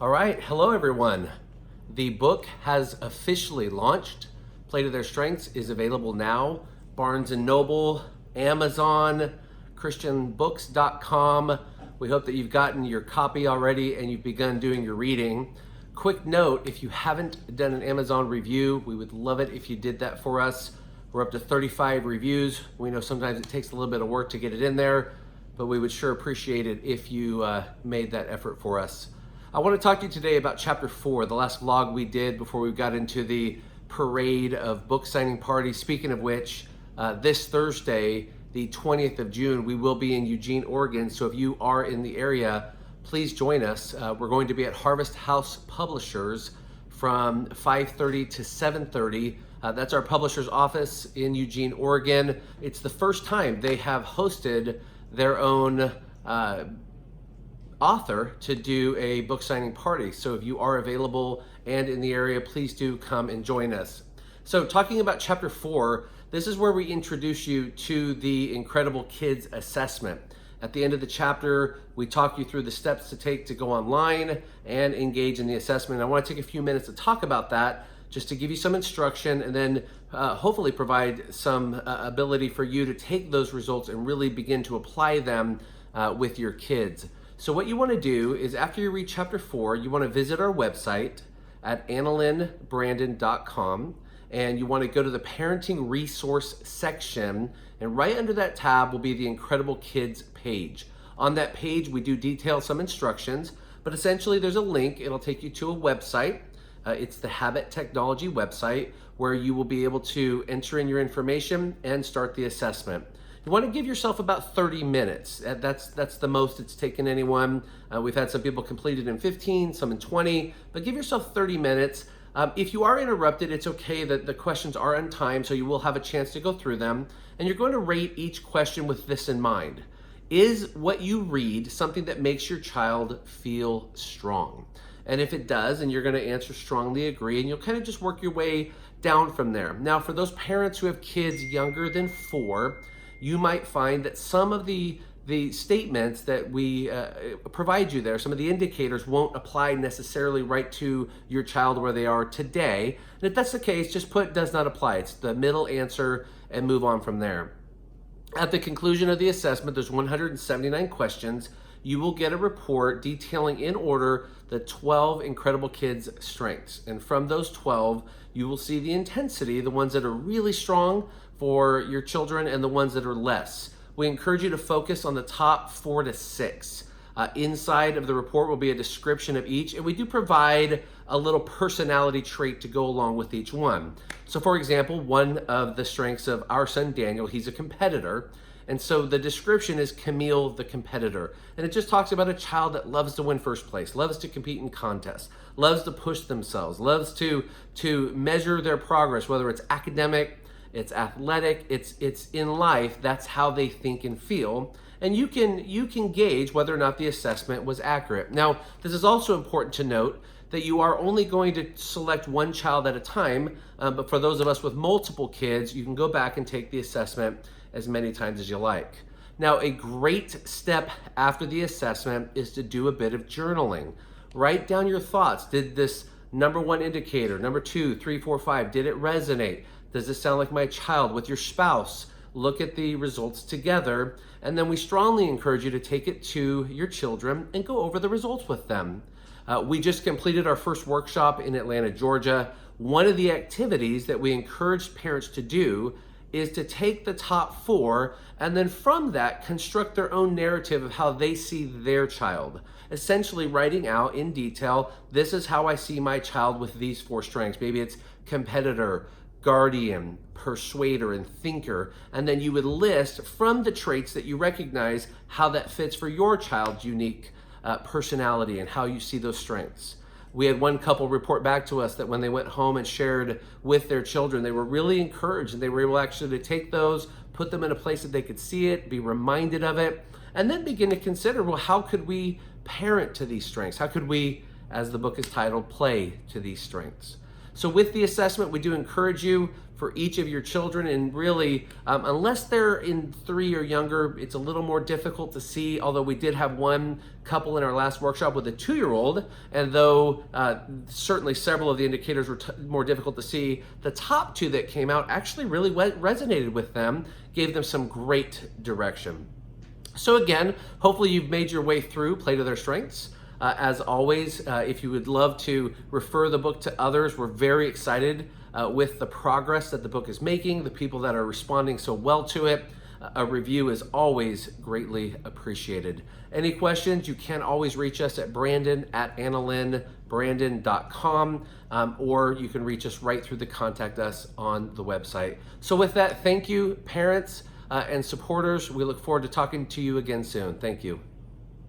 All right, hello everyone. The book has officially launched. Play to Their Strengths is available now. Barnes & Noble, Amazon, christianbooks.com. We hope that you've gotten your copy already and you've begun doing your reading. Quick note, if you haven't done an Amazon review, we would love it if you did that for us. We're up to 35 reviews. We know sometimes it takes a little bit of work to get it in there, but we would sure appreciate it if you made that effort for us. I want to talk to you today about chapter 4, the last vlog we did before we got into the parade of book signing parties. Speaking of which, this Thursday, the 20th of June, we will be in Eugene, Oregon. So if you are in the area, please join us. We're going to be at Harvest House Publishers from 5:30 to 7:30. That's our publisher's office in Eugene, Oregon. It's the first time they have hosted their own author to do a book signing party. So if you are available and in the area, please do come and join us. So talking about chapter 4, this is where we introduce you to the IncredibleKids assessment. At the end of the chapter, we talk you through the steps to take to go online and engage in the assessment. I want to take a few minutes to talk about that, just to give you some instruction and then hopefully provide some ability for you to take those results and really begin to apply them with your kids. So what you want to do is after you read chapter 4, you want to visit our website at annalynnbrandon.com, and you want to go to the parenting resource section, and right under that tab will be the IncredibleKids page. On that page, we do detail some instructions, but essentially there's a link. It'll take you to a website. It's the Habit Technology website where you will be able to enter in your information and start the assessment. You want to give yourself about 30 minutes. That's the most it's taken anyone. We've had some people complete it in 15, some in 20, but give yourself 30 minutes. If you are interrupted, it's okay that the questions are on time, so you will have a chance to go through them. And you're going to rate each question with this in mind. Is what you read something that makes your child feel strong? And if it does, and you're going to answer strongly agree, and you'll kind of just work your way down from there. Now, for those parents who have kids younger than 4, you might find that some of the statements that we provide you there, some of the indicators won't apply necessarily right to your child where they are today. And if that's the case, just put does not apply. It's the middle answer and move on from there. At the conclusion of the assessment, there's 179 questions. You will get a report detailing in order the 12 IncredibleKids strengths. And from those 12, you will see the intensity, the ones that are really strong for your children and the ones that are less. We encourage you to focus on the top 4 to 6. Inside of the report will be a description of each, and we do provide a little personality trait to go along with each one. So for example, one of the strengths of our son Daniel, he's a competitor. And so the description is Camille the competitor. And it just talks about a child that loves to win first place, loves to compete in contests, loves to push themselves, loves to measure their progress, whether it's academic, it's athletic, it's in life. That's how they think and feel. And you can gauge whether or not the assessment was accurate. Now, this is also important to note that you are only going to select one child at a time, but for those of us with multiple kids, you can go back and take the assessment as many times as you like. Now, a great step after the assessment is to do a bit of journaling. Write down your thoughts. Did this number 1 indicator, number 2, 3, 4, 5, did it resonate? Does this sound like my child? With your spouse, look at the results together, and then we strongly encourage you to take it to your children and go over the results with them. We just completed our first workshop in Atlanta, Georgia. One of the activities that we encourage parents to do is to take the top 4 and then from that construct their own narrative of how they see their child. Essentially writing out in detail, this is how I see my child with these 4 strengths. Maybe it's competitor, guardian, persuader, and thinker. And then you would list from the traits that you recognize how that fits for your child's unique personality and how you see those strengths. We had one couple report back to us that when they went home and shared with their children, they were really encouraged and they were able actually to take those, put them in a place that they could see it, be reminded of it, and then begin to consider, well, how could we parent to these strengths? How could we, as the book is titled, play to these strengths? So with the assessment, we do encourage you for each of your children, and really, unless they're in 3 or younger, it's a little more difficult to see, although we did have one couple in our last workshop with a 2-year-old, and though certainly several of the indicators were more difficult to see, the top 2 that came out actually really resonated with them, gave them some great direction. So again, hopefully you've made your way through Play to Their Strengths. As always, if you would love to refer the book to others, we're very excited with the progress that the book is making, the people that are responding so well to it. A review is always greatly appreciated. Any questions, you can always reach us at brandon@annalynbrandon.com, or you can reach us right through the Contact Us on the website. So with that, thank you, parents and supporters. We look forward to talking to you again soon. Thank you.